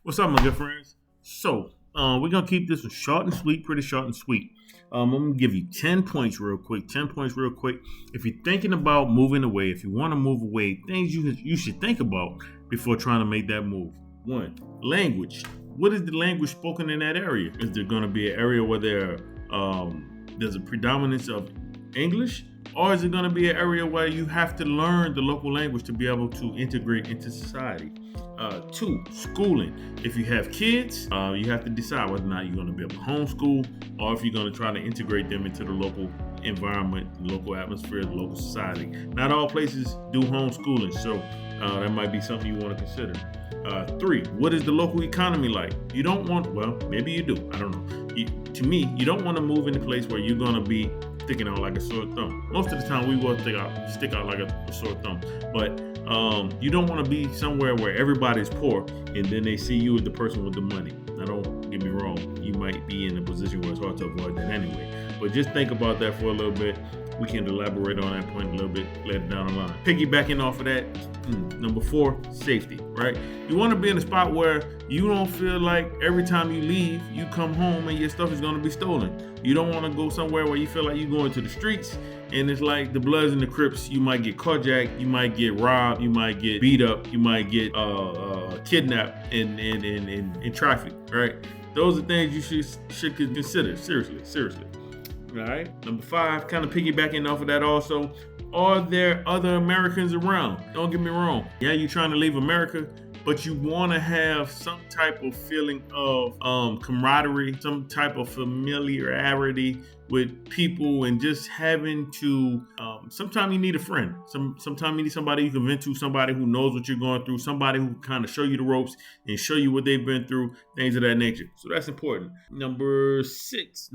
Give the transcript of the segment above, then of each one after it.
What's up, my good friends? We're gonna keep this one short and sweet, pretty short and sweet. I'm gonna give you 10 points real quick. 10 points real quick. If you're thinking about moving away, if you want to move away, things you should think about before trying to make that move. One, language. What is the language spoken in that area? Is there gonna be an area where there's a predominance of English? Or is it going to be an area where you have to learn the local language to be able to integrate into society? Two, schooling. If you have kids, you have to decide whether or not you're going to be able to homeschool or if you're going to try to integrate them into the local environment, the local atmosphere, the local society. Not all places do homeschooling, so that might be something you want to consider. Three, what is the local economy like? You don't want, well, maybe you do. I don't know. To me, you don't want to move in a place where you're going to be sticking out like a sore thumb. Most of the time, we will stick out like a sore thumb. But you don't want to be somewhere where everybody's poor and then they see you as the person with the money. Now, don't get me wrong. You might be in a position where it's hard to avoid that anyway. But just think about that for a little bit. We can elaborate on that point a little bit later down the line. Piggybacking off of that, number four, safety, right? You want to be in a spot where you don't feel like every time you leave, you come home and your stuff is going to be stolen. You don't want to go somewhere where you feel like you're going to the streets and it's like the Bloods and the Crips. You might get carjacked, you might get robbed, you might get beat up, you might get kidnapped in traffic, right? Those are things you should consider seriously. All right. Number five, kind of piggybacking off of that also, are there other Americans around? Don't get me wrong. Yeah, you're trying to leave America, but you want to have some type of feeling of camaraderie, some type of familiarity with people, and just having to, sometimes you need a friend. Sometimes you need somebody you can vent to, somebody who knows what you're going through, somebody who kind of show you the ropes and show you what they've been through, things of that nature. So that's important. Number six.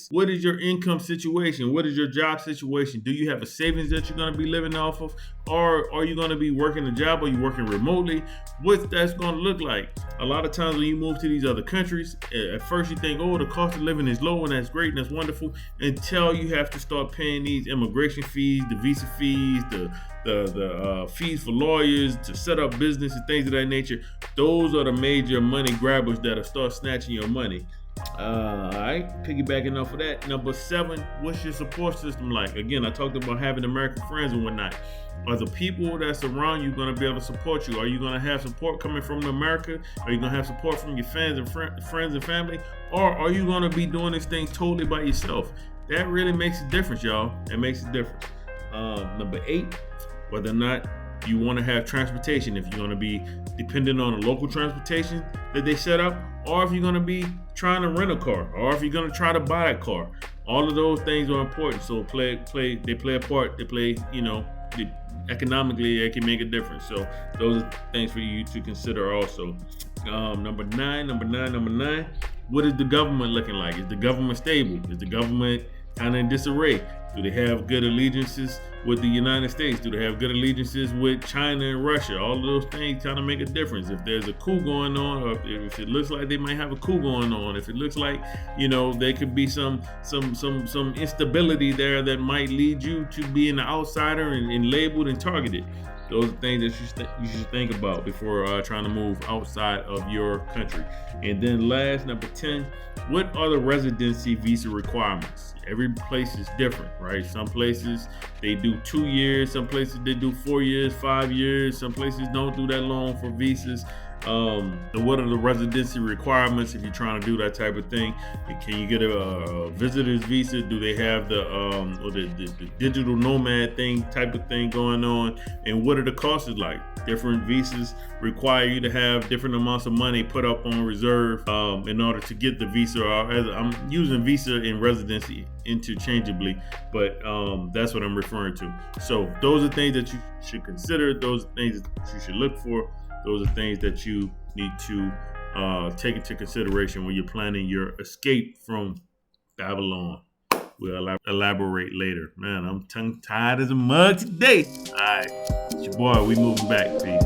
What is your income situation? What is your job situation? Do you have a savings that you're going to be living off of? Or are you going to be working a job? Or are you working remotely? What that's going to look like? A lot of times when you move to these other countries, at first you think, oh, the cost of living is low and that's great and that's wonderful, until you have to start paying these immigration fees, the visa fees, the fees for lawyers to set up business and things of that nature. Those are the major money grabbers that'll start snatching your money. All right, piggybacking off of that. Number seven, what's your support system like? Again, I talked about having American friends and whatnot. Are the people that's around you going to be able to support you? Are you going to have support coming from America? Are you going to have support from your fans and friends and family? Or are you going to be doing this thing totally by yourself? That really makes a difference, y'all. It makes a difference. Number eight, whether or not you want to have transportation, if you're going to be dependent on a local transportation that they set up, or if you're going to be trying to rent a car, or if you're going to try to buy a car. All of those things are important. So they play a part. They play, economically, it can make a difference. So those are things for you to consider also. Number nine. What is the government looking like? Is the government stable? Is the government kind of in disarray? Do they have good allegiances with the United States? Do they have good allegiances with China and Russia? All of those things kind of make a difference. If there's a coup going on, or if it looks like they might have a coup going on, if it looks like, there could be some instability there that might lead you to being an outsider and labeled and targeted. Those are things that you should think about before trying to move outside of your country. And then last, number 10, what are the residency visa requirements? Every place is different, right? Some places they do 2 years, some places they do 4 years, 5 years, some places don't do that long for visas. And what are the residency requirements if you're trying to do that type of thing? Can you get a visitor's visa? Do they have the digital nomad type of thing going on? And what are the costs like? Different visas require you to have different amounts of money put up on reserve in order to get the visa. I'm using visa and residency interchangeably, but that's what I'm referring to. So those are things that you should consider. Those are things that you should look for. Those are things that you need to take into consideration when you're planning your escape from Babylon. We'll elaborate later. Man, I'm tongue-tied as a mug today. All right, it's your boy. We moving back, P.